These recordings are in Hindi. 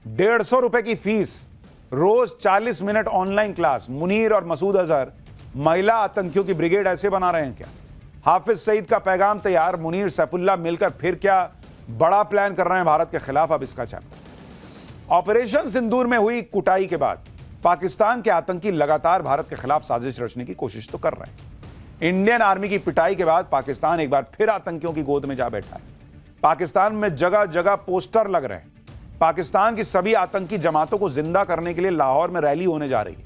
₹150 की फीस, रोज 40 मिनट ऑनलाइन क्लास। मुनीर और मसूद अजहर महिला आतंकियों की ब्रिगेड ऐसे बना रहे हैं क्या? हाफिज सईद का पैगाम तैयार, मुनीर सैफुल्लाह मिलकर फिर क्या बड़ा प्लान कर रहे हैं भारत के खिलाफ? अब इसका चैप्टर। ऑपरेशन सिंदूर में हुई कुटाई के बाद पाकिस्तान के आतंकी लगातार भारत के खिलाफ साजिश रचने की कोशिश तो कर रहे हैं। इंडियन आर्मी की पिटाई के बाद पाकिस्तान एक बार फिर आतंकियों की गोद में जा बैठा है। पाकिस्तान में जगह जगह पोस्टर लग रहे हैं। पाकिस्तान की सभी आतंकी जमातों को जिंदा करने के लिए लाहौर में रैली होने जा रही है।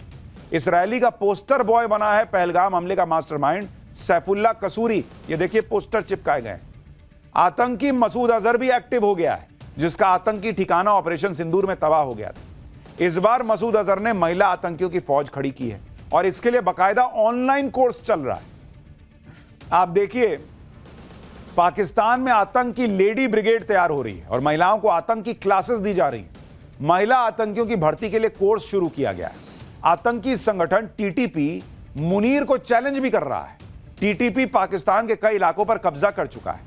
इस रैली का पोस्टर बॉय बना है पहलगाम हमले का मास्टरमाइंड सैफुल्लाह कसूरी। ये देखिए पोस्टर चिपकाए गए। आतंकी मसूद अजहर भी एक्टिव हो गया है, जिसका आतंकी ठिकाना ऑपरेशन सिंदूर में तबाह हो गया था। इस बार मसूद अजहर ने महिला आतंकियों की फौज खड़ी की है और इसके लिए बाकायदा ऑनलाइन कोर्स चल रहा है। आप देखिए, पाकिस्तान में आतंकी लेडी ब्रिगेड तैयार हो रही है और महिलाओं को आतंकी क्लासेस दी जा रही है। महिला आतंकियों की भर्ती के लिए कोर्स शुरू किया गया है। आतंकी संगठन टीटीपी मुनीर को चैलेंज भी कर रहा है। टीटीपी पाकिस्तान के कई इलाकों पर कब्जा कर चुका है।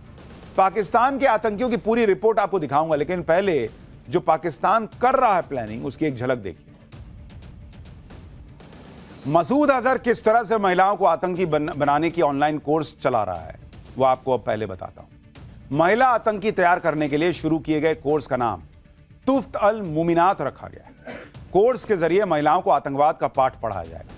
पाकिस्तान के आतंकियों की पूरी रिपोर्ट आपको दिखाऊंगा, लेकिन पहले जो पाकिस्तान कर रहा है प्लानिंग, उसकी एक झलक देखिए। मसूद अजहर किस तरह से महिलाओं को आतंकी बनाने की ऑनलाइन कोर्स चला रहा है, वो आपको अब पहले बताता हूं। महिला आतंकी तैयार करने के लिए शुरू किए गए कोर्स का नाम तुफ्त अल मुमिनात रखा गया है। कोर्स के जरिए महिलाओं को आतंकवाद का पाठ पढ़ाया जाएगा।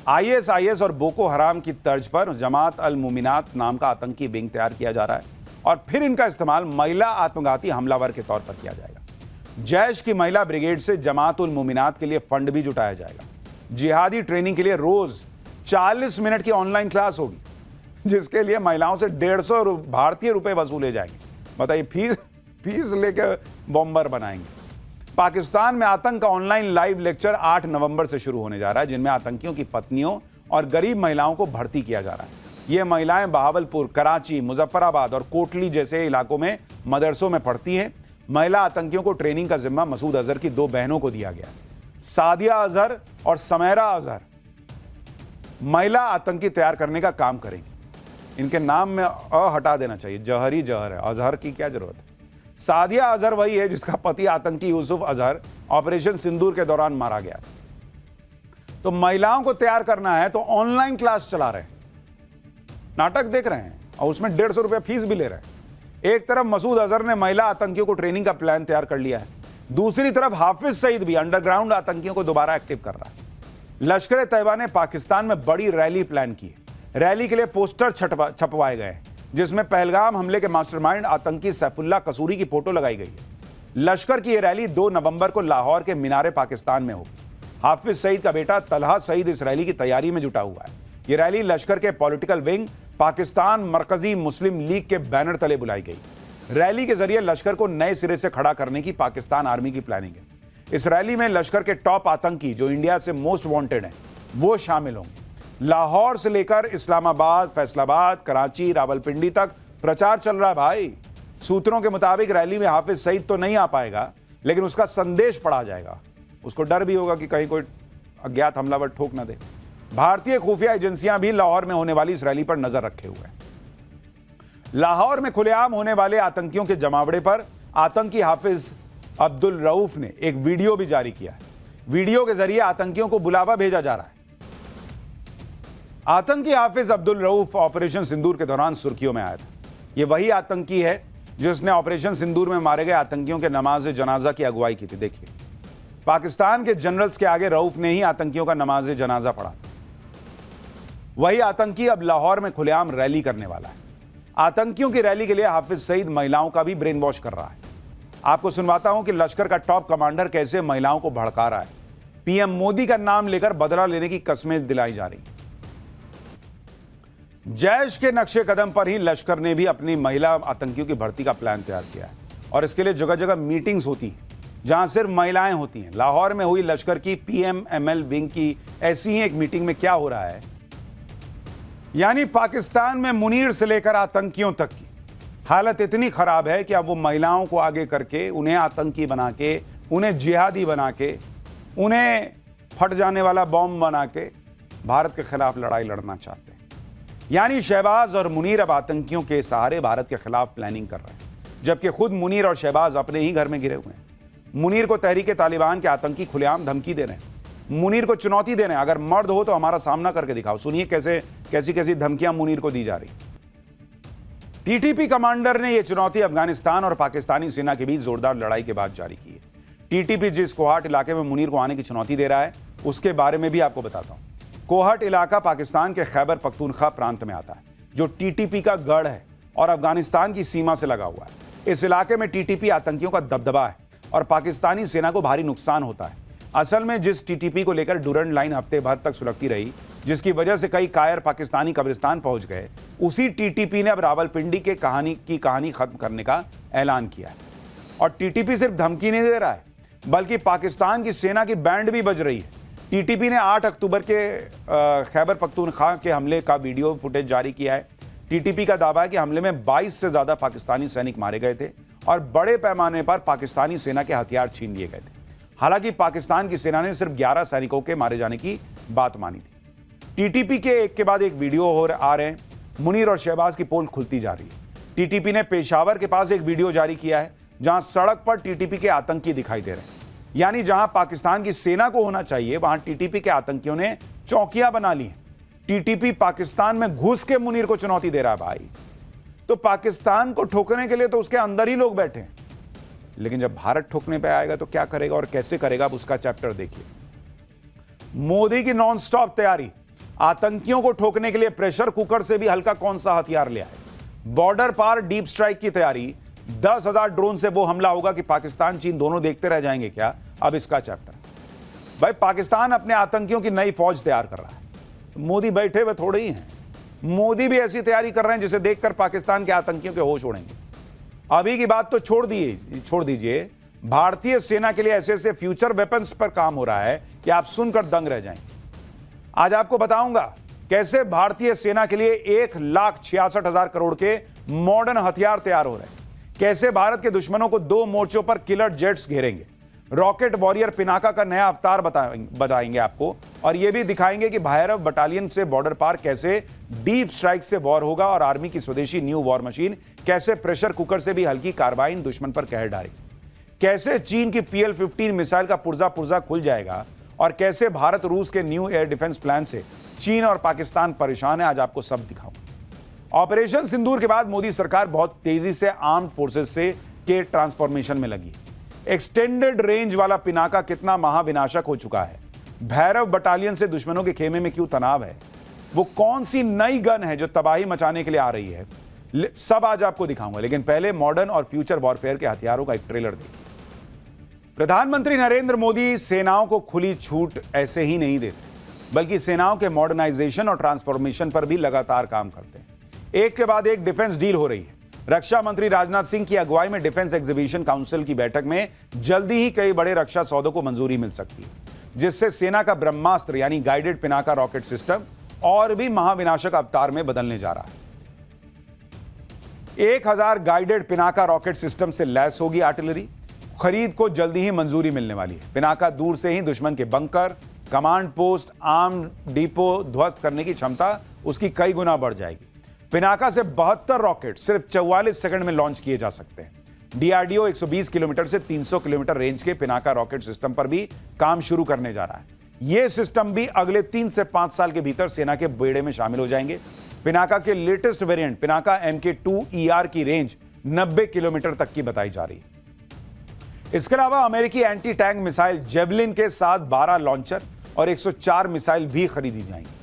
आईएसआईएस और बोको हराम की तर्ज पर जमात अल मुमिनात नाम का आतंकी विंग तैयार किया जा रहा है और फिर इनका इस्तेमाल महिला आत्मघाती हमलावर के तौर पर किया जाएगा। जैश की महिला ब्रिगेड से जमात उल मुमिनात के लिए फंड भी जुटाया जाएगा। जिहादी ट्रेनिंग के लिए रोज 40 मिनट की ऑनलाइन क्लास होगी, जिसके लिए महिलाओं से 150 भारतीय रुपए वसूले जाएंगे। बताइए, फीस लेकर बॉम्बर बनाएंगे। पाकिस्तान में आतंक का ऑनलाइन लाइव लेक्चर 8 नवंबर से शुरू होने जा रहा है, जिनमें आतंकियों की पत्नियों और गरीब महिलाओं को भर्ती किया जा रहा है। ये महिलाएं बहावलपुर, कराची, मुजफ्फराबाद और कोटली जैसे इलाकों में मदरसों में पढ़ती हैं। महिला आतंकियों को ट्रेनिंग का जिम्मा मसूद अजहर की 2 बहनों को दिया गया। सादिया अजहर और समैरा अजहर महिला आतंकी तैयार करने का काम करेंगे। इनके नाम में अ हटा देना चाहिए, जहर ही जहर है, अजहर की क्या जरूरत है। सादिया अजहर वही है जिसका पति आतंकी यूसुफ अजहर ऑपरेशन सिंदूर के दौरान मारा गया। तो महिलाओं को तैयार करना है तो ऑनलाइन क्लास चला रहे हैं, नाटक देख रहे हैं और उसमें 150 रुपये फीस भी ले रहे हैं। एक तरफ मसूद अजहर ने महिला आतंकियों को ट्रेनिंग का प्लान तैयार कर लिया है, दूसरी तरफ हाफिज सईद भी अंडरग्राउंड आतंकियों को दोबारा एक्टिव कर रहा है। लश्कर तैयबा ने पाकिस्तान में बड़ी रैली प्लान की है। रैली के लिए पोस्टर छपवाए गए हैं, जिसमें पहलगाम हमले के मास्टरमाइंड आतंकी सैफुल्लाह कसूरी की फोटो लगाई गई है। लश्कर की यह रैली 2 नवंबर को लाहौर के मीनारे पाकिस्तान में होगी। हाफिज सईद का बेटा तलहा सईद इस रैली की तैयारी में जुटा हुआ है। यह रैली लश्कर के पॉलिटिकल विंग पाकिस्तान मरकजी मुस्लिम लीग के बैनर तले बुलाई गई। रैली के जरिए लश्कर को नए सिरे से खड़ा करने की पाकिस्तान आर्मी की प्लानिंग है। इस रैली में लश्कर के टॉप आतंकी जो इंडिया से मोस्ट वांटेड हैं, वो शामिल होंगे। लाहौर से लेकर इस्लामाबाद, फैसलाबाद, कराची, रावलपिंडी तक प्रचार चल रहा है भाई। सूत्रों के मुताबिक रैली में हाफिज सईद तो नहीं आ पाएगा, लेकिन उसका संदेश पढ़ा जाएगा। उसको डर भी होगा कि कहीं कोई अज्ञात हमलावर ठोक ना दे। भारतीय खुफिया एजेंसियां भी लाहौर में होने वाली इस रैली पर नजर रखे हुए हैं। लाहौर में खुलेआम होने वाले आतंकियों के जमावड़े पर आतंकी हाफिज अब्दुल रऊफ ने एक वीडियो भी जारी किया है। वीडियो के जरिए आतंकियों को बुलावा भेजा जा रहा है। आतंकी हाफिज अब्दुल रऊफ ऑपरेशन सिंदूर के दौरान सुर्खियों में आया था। यह वही आतंकी है जिसने ऑपरेशन सिंदूर में मारे गए आतंकियों के नमाज जनाजा की अगुवाई की थी। देखिए, पाकिस्तान के जनरल्स के आगे रऊफ ने ही आतंकियों का नमाज जनाजा पढ़ा था। वही आतंकी अब लाहौर में खुलेआम रैली करने वाला है। आतंकियों की रैली के लिए हाफिज सईद महिलाओं का भी ब्रेन वॉश कर रहा है। आपको सुनवाता हूं कि लश्कर का टॉप कमांडर कैसे महिलाओं को भड़का रहा है। पीएम मोदी का नाम लेकर बदला लेने की कस्में दिलाई जा रही। जैश के नक्शे कदम पर ही लश्कर ने भी अपनी महिला आतंकियों की भर्ती का प्लान तैयार किया है और इसके लिए जगह जगह मीटिंग्स होती हैं जहां सिर्फ महिलाएं होती हैं। लाहौर में हुई लश्कर की पीएमएमएल विंग की ऐसी ही एक मीटिंग में क्या हो रहा है, यानी पाकिस्तान में मुनीर से लेकर आतंकियों तक की हालत इतनी खराब है कि अब वो महिलाओं को आगे करके, उन्हें आतंकी बना के, उन्हें जिहादी बना के, उन्हें फट जाने वाला बॉम्ब बना के भारत के खिलाफ लड़ाई लड़ना चाहते हैं। यानी शहबाज और मुनीर अब आतंकियों के सहारे भारत के खिलाफ प्लानिंग कर रहे हैं, जबकि खुद मुनीर और शहबाज अपने ही घर में गिरे हुए हैं। मुनीर को तहरीक तालिबान के आतंकी खुलेआम धमकी दे रहे हैं, मुनीर को चुनौती दे रहे हैं, अगर मर्द हो तो हमारा सामना करके दिखाओ। सुनिए कैसी कैसी धमकियां मुनीर को दी जा रही। टीटीपी कमांडर ने यह चुनौती अफगानिस्तान और पाकिस्तानी सेना के बीच जोरदार लड़ाई के बाद जारी की है। टीटीपी जिस कोहाट इलाके में मुनीर को आने की चुनौती दे रहा है, उसके बारे में भी आपको बताता हूं। कोहाट इलाका पाकिस्तान के खैबर पख्तूनख्वा प्रांत में आता है, जो टीटीपी का गढ़ है और अफगानिस्तान की सीमा से लगा हुआ है। इस इलाके में टीटीपी आतंकियों का दबदबा है और पाकिस्तानी सेना को भारी नुकसान होता है। असल में जिस टीटीपी को लेकर डुरंड लाइन हफ्ते भर तक सुलगती रही, जिसकी वजह से कई कायर पाकिस्तानी कब्रिस्तान पहुंच गए, उसी टीटीपी ने अब रावलपिंडी की कहानी खत्म करने का ऐलान किया है। और टीटीपी सिर्फ धमकी नहीं दे रहा है, बल्कि पाकिस्तान की सेना की बैंड भी बज रही है। टीटीपी ने 8 अक्टूबर के खैबर पख्तूनख्वा के हमले का वीडियो फुटेज जारी किया है। टीटीपी का दावा है कि हमले में 22 से ज्यादा पाकिस्तानी सैनिक मारे गए थे और बड़े पैमाने पर पाकिस्तानी सेना के हथियार छीन लिए गए थे। हालांकि पाकिस्तान की सेना ने सिर्फ 11 सैनिकों के मारे जाने की बात मानी थी। टीटीपी के एक के बाद एक वीडियो आ रहे हैं। मुनीर और शहबाज की पोल खुलती जा रही है। टीटीपी ने पेशावर के पास एक वीडियो जारी किया है, जहां सड़क पर टीटीपी के आतंकी दिखाई दे रहे हैं। यानी जहां पाकिस्तान की सेना को होना चाहिए, वहां टीटीपी के आतंकियों ने चौकियां बना ली हैं। टीटीपी पाकिस्तान में घुस के मुनीर को चुनौती दे रहा है भाई। तो पाकिस्तान को ठोकने के लिए तो उसके अंदर ही लोग बैठे हैं, लेकिन जब भारत ठोकने पे आएगा तो क्या करेगा और कैसे करेगा, अब उसका चैप्टर देखिए। मोदी की नॉन स्टॉप तैयारी, आतंकियों को ठोकने के लिए प्रेशर कुकर से भी हल्का कौन सा हथियार ले आए। बॉर्डर पार डीप स्ट्राइक की तैयारी, 10,000 ड्रोन से वो हमला होगा कि पाकिस्तान चीन दोनों देखते रह जाएंगे क्या, अब इसका चैप्टर। भाई पाकिस्तान अपने आतंकियों की नई फौज तैयार कर रहा है, मोदी बैठे हुए थोड़े ही हैं। मोदी भी ऐसी तैयारी कर रहे हैं जिसे देखकर पाकिस्तान के आतंकियों के होश उड़ेंगे। अभी की बात तो छोड़ दीजिए, भारतीय सेना के लिए ऐसे ऐसे फ्यूचर वेपन्स पर काम हो रहा है कि आप सुनकर दंग रह जाएंगे। आज आपको बताऊंगा कैसे भारतीय सेना के लिए 1,66,000 करोड़ के मॉडर्न हथियार तैयार हो रहे हैं, कैसे भारत के दुश्मनों को 2 मोर्चों पर किलर जेट्स घेरेंगे, रॉकेट वॉरियर पिनाका का नया अवतार बताएंगे आपको, और यह भी दिखाएंगे कि भैरव बटालियन से बॉर्डर पार कैसे डीप स्ट्राइक से वॉर होगा और आर्मी की स्वदेशी न्यू वॉर मशीन कैसे प्रेशर कुकर से भी हल्की कार्बाइन दुश्मन पर कहर डालेगी, कैसे चीन की PL-15 मिसाइल का पुर्जा खुल जाएगा, और कैसे भारत रूस के न्यू एयर डिफेंस प्लान से चीन और पाकिस्तान परेशान है। आज आपको सब दिखाऊंगा। ऑपरेशन सिंदूर के बाद मोदी सरकार बहुत तेजी से आर्म्ड फोर्सेस के ट्रांसफॉर्मेशन में लगी। एक्सटेंडेड रेंज वाला पिनाका कितना महाविनाशक हो चुका है, भैरव बटालियन से दुश्मनों के खेमे में क्यों तनाव है, वो कौन सी नई गन है जो तबाही मचाने के लिए आ रही है, सब आज आपको दिखाऊंगा। लेकिन पहले मॉडर्न और फ्यूचर वॉरफेयर के हथियारों का एक ट्रेलर देखिए। प्रधानमंत्री नरेंद्र मोदी सेनाओं को खुली छूट ऐसे ही नहीं देते, बल्कि सेनाओं के मॉडर्नाइजेशन और ट्रांसफॉर्मेशन पर भी लगातार काम करते हैं। एक के बाद एक डिफेंस डील हो रही है। रक्षा मंत्री राजनाथ सिंह की अगुवाई में डिफेंस एग्जीबिशन काउंसिल की बैठक में जल्दी ही कई बड़े रक्षा सौदों को मंजूरी मिल सकती है, जिससे सेना का ब्रह्मास्त्र यानी गाइडेड पिनाका रॉकेट सिस्टम और भी महाविनाशक अवतार में बदलने जा रहा है। 1000 गाइडेड पिनाका रॉकेट सिस्टम से लैस होगी आर्टिलरी। खरीद को जल्दी ही मंजूरी मिलने वाली है। पिनाका दूर से ही दुश्मन के bunker, command post, arm depot ध्वस्त करने की क्षमता उसकी कई गुना बढ़ जाएगी। पिनाका से 72 रॉकेट सिर्फ 44 सेकंड में लॉन्च किए जा सकते हैं। डीआरडीओ 120 किलोमीटर से 300 किलोमीटर रेंज के पिनाका रॉकेट सिस्टम पर भी काम शुरू करने जा रहा है। यह सिस्टम भी अगले 3 से 5 साल के भीतर सेना के बेड़े में शामिल हो जाएंगे। पिनाका के लेटेस्ट वेरिएंट पिनाका MK2ER की रेंज 90 किलोमीटर तक की बताई जा रही है। इसके अलावा अमेरिकी एंटी टैंक मिसाइल जेवलिन के साथ 12 लॉन्चर और 104 मिसाइल भी खरीदी जाएंगी।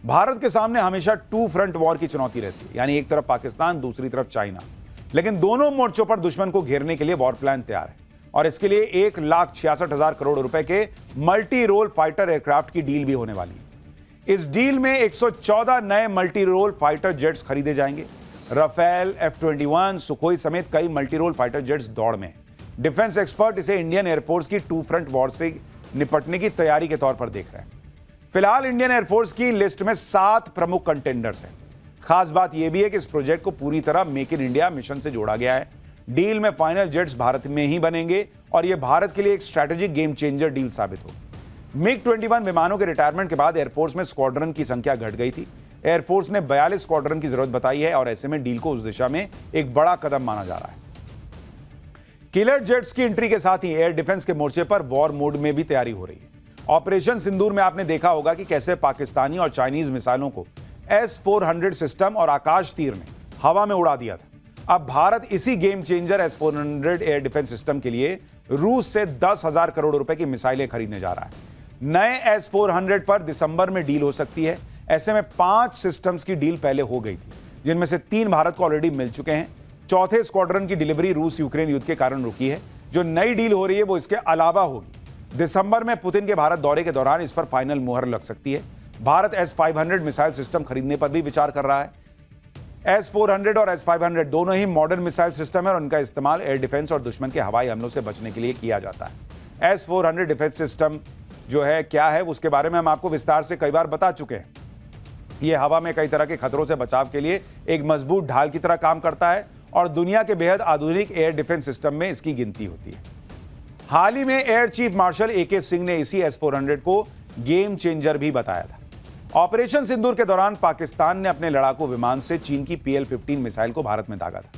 भारत के सामने हमेशा 2 फ्रंट वॉर की चुनौती रहती है, यानी एक तरफ पाकिस्तान, दूसरी तरफ चाइना। लेकिन दोनों मोर्चों पर दुश्मन को घेरने के लिए वॉर प्लान तैयार है और इसके लिए 1,66,000 करोड़ रुपए के मल्टी रोल फाइटर एयरक्राफ्ट की डील भी होने वाली है। इस डील में 114 नए मल्टी रोल फाइटर जेट्स खरीदे जाएंगे। राफेल, F-21, सुखोई समेत कई मल्टी रोल फाइटर जेट्स दौड़ में। डिफेंस एक्सपर्ट इसे इंडियन एयरफोर्स की 2 फ्रंट वॉर से निपटने की तैयारी के तौर पर देख रहे हैं। फिलहाल इंडियन एयरफोर्स की लिस्ट में 7 प्रमुख कंटेंडर्स हैं। खास बात यह भी है कि इस प्रोजेक्ट को पूरी तरह मेक इन इंडिया मिशन से जोड़ा गया है। डील में फाइनल जेट्स भारत में ही बनेंगे और यह भारत के लिए एक स्ट्रैटेजिक गेम चेंजर डील साबित होगी। MiG-21 विमानों के रिटायरमेंट के बाद एयरफोर्स में स्क्वाड्रन की संख्या घट गई थी। एयरफोर्स ने 42 स्क्वाड्रन की जरूरत बताई है और ऐसे में डील को उस दिशा में एक बड़ा कदम माना जा रहा है। किलर जेट्स की एंट्री के साथ ही एयर डिफेंस के मोर्चे पर वॉर मोड में भी तैयारी हो रही है। ऑपरेशन सिंदूर में आपने देखा होगा कि कैसे पाकिस्तानी और चाइनीज मिसाइलों को S-400 सिस्टम और आकाश तीर ने हवा में उड़ा दिया था। अब भारत इसी game changer S-400 air defence system के लिए रूस से 10,000 करोड़ रुपए की मिसाइलें खरीदने जा रहा है। नए S-400 पर दिसंबर में डील हो सकती है। ऐसे में 5 सिस्टम्स की डील पहले हो गई थी, जिनमें से 3 भारत को ऑलरेडी मिल चुके हैं। चौथे स्क्वाड्रन की डिलीवरी रूस यूक्रेन युद्ध के कारण रुकी है। जो नई डील हो रही है वो इसके अलावा होगी। दिसंबर में पुतिन के भारत दौरे के दौरान इस पर फाइनल मुहर लग सकती है। भारत S-500 मिसाइल सिस्टम खरीदने पर भी विचार कर रहा है। S-400 और S-500 दोनों ही मॉडर्न मिसाइल सिस्टम है और उनका इस्तेमाल एयर डिफेंस और दुश्मन के हवाई हमलों से बचने के लिए किया जाता है। S-400 डिफेंस सिस्टम जो है क्या है उसके बारे में हम आपको विस्तार से कई बार बता चुके हैं। यह हवा में कई तरह के खतरों से बचाव के लिए एक मजबूत ढाल की तरह काम करता है और दुनिया के बेहद आधुनिक एयर डिफेंस सिस्टम में इसकी गिनती होती है। हाल ही में air chief marshal AK Singh ने इसी S-400 को गेम चेंजर भी बताया था। ऑपरेशन सिंदूर के दौरान पाकिस्तान ने अपने लड़ाकू विमान से चीन की PL-15 मिसाइल को भारत में दागा था,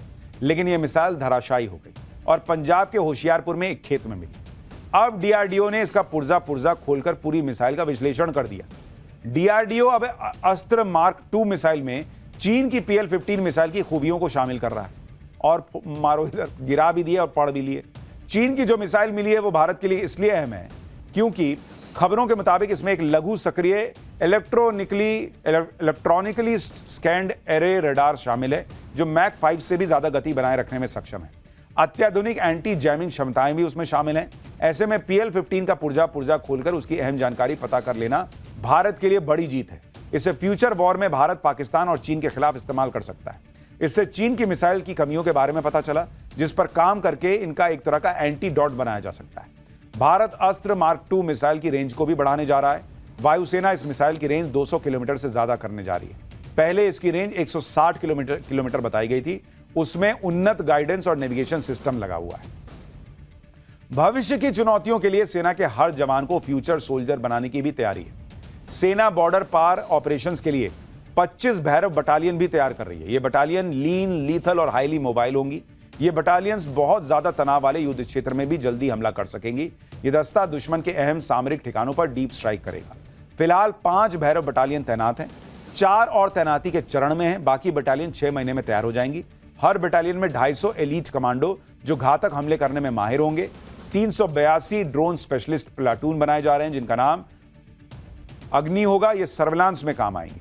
लेकिन यह मिसाइल धराशायी हो गई और पंजाब के होशियारपुर में एक खेत में मिली। अब DRDO ने इसका पुर्जा खोलकर पूरी मिसाइल का विश्लेषण कर दिया। DRDO अब अस्त्र मार्क 2 मिसाइल में चीन की PL-15 मिसाइल की खूबियों को शामिल कर रहा है और मारो इधर गिरा भी दिए और पढ़ भी लिए। चीन की जो मिसाइल मिली है वो भारत के लिए इसलिए अहम है क्योंकि खबरों के मुताबिक इसमें एक लघु सक्रिय इलेक्ट्रॉनिकली स्कैन्ड एरे रडार शामिल है जो मैक 5 से भी ज्यादा गति बनाए रखने में सक्षम है। अत्याधुनिक एंटी जैमिंग क्षमताएं भी उसमें शामिल हैं। ऐसे में PL-15 का पुर्जा खोलकर उसकी अहम जानकारी पता कर लेना भारत के लिए बड़ी जीत है। इसे फ्यूचर वॉर में भारत पाकिस्तान और चीन के खिलाफ इस्तेमाल कर सकता है। इससे चीन की मिसाइल की कमियों के बारे में पता चला, जिस पर काम करके इनका एक तरह का एंटीडोट बनाया जा सकता है। भारत अस्त्र मार्क 2 मिसाइल की रेंज को भी बढ़ाने जा रहा है। वायुसेना इस मिसाइल की रेंज 200 किलोमीटर से ज्यादा करने जा रही है। पहले इसकी रेंज 160 किलोमीटर बताई गई थी। उसमें उन्नत गाइडेंस और नेविगेशन सिस्टम लगा हुआ है। भविष्य की चुनौतियों के लिए सेना के हर जवान को फ्यूचर सोल्जर बनाने की भी तैयारी है। सेना बॉर्डर पार ऑपरेशंस के लिए 25 भैरव बटालियन भी तैयार कर रही है। ये बटालियन लीन, लीथल और हाईली मोबाइल होंगी। ये बटालियंस बहुत ज्यादा तनाव वाले युद्ध क्षेत्र में भी जल्दी हमला कर सकेंगी। ये दस्ता दुश्मन के अहम सामरिक ठिकानों पर डीप स्ट्राइक करेगा। फिलहाल 5 भैरव बटालियन तैनात हैं, 4 और तैनाती के चरण में हैं। बाकी बटालियन 6 महीने में तैयार हो जाएंगी। हर बटालियन में 250 एलीट कमांडो जो घातक हमले करने में माहिर होंगे। 382 ड्रोन स्पेशलिस्ट प्लाटून बनाए जा रहे हैं जिनका नाम अग्नि होगा। ये सर्विलांस में काम आएंगी।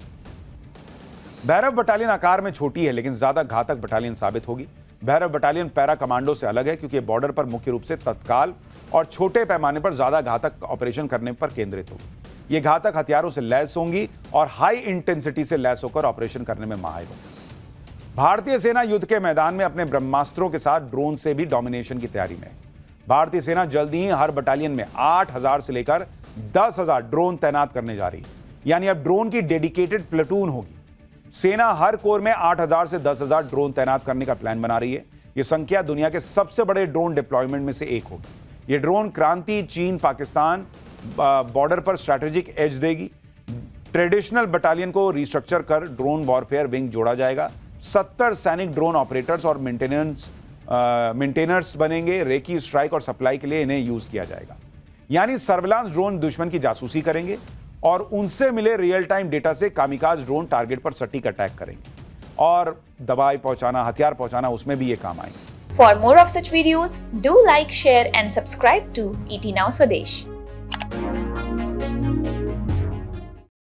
भैरव बटालियन आकार में छोटी है लेकिन ज्यादा घातक बटालियन साबित होगी। भैरव बटालियन पैरा कमांडो से अलग है क्योंकि बॉर्डर पर मुख्य रूप से तत्काल और छोटे पैमाने पर ज्यादा घातक ऑपरेशन करने पर केंद्रित होगी। ये घातक हथियारों से लैस होंगी और हाई इंटेंसिटी से लैस होकर ऑपरेशन करने में माहिर होंगी। भारतीय सेना युद्ध के मैदान में अपने ब्रह्मास्त्रों के साथ ड्रोन से भी डोमिनेशन की तैयारी में है। भारतीय सेना जल्दी ही हर बटालियन में 8,000 से लेकर 10,000 ड्रोन तैनात करने जा रही है। यानी अब ड्रोन की डेडिकेटेड प्लेटून होगी। सेना हर कोर में 8,000 से 10,000 ड्रोन तैनात करने का प्लान बना रही है। यह संख्या दुनिया के सबसे बड़े ड्रोन डिप्लॉयमेंट में से एक होगी। यह ड्रोन क्रांति चीन पाकिस्तान बॉर्डर पर स्ट्रैटेजिक एज देगी। ट्रेडिशनल बटालियन को रिस्ट्रक्चर कर ड्रोन वॉरफेयर विंग जोड़ा जाएगा। 70 सैनिक ड्रोन ऑपरेटर्स और मेंटेनर्स बनेंगे। रेकी स्ट्राइक और सप्लाई के लिए इन्हें यूज किया जाएगा। यानी सर्विलांस ड्रोन दुश्मन की जासूसी करेंगे और उनसे मिले रियल टाइम डेटा से कामिकाज ड्रोन टारगेट पर सटीक अटैक करेंगे और दवाई पहुंचाना, हथियार पहुंचाना, उसमें भी ये काम आएंगे। For more of such videos, do like, share and subscribe to ET Now Swadesh.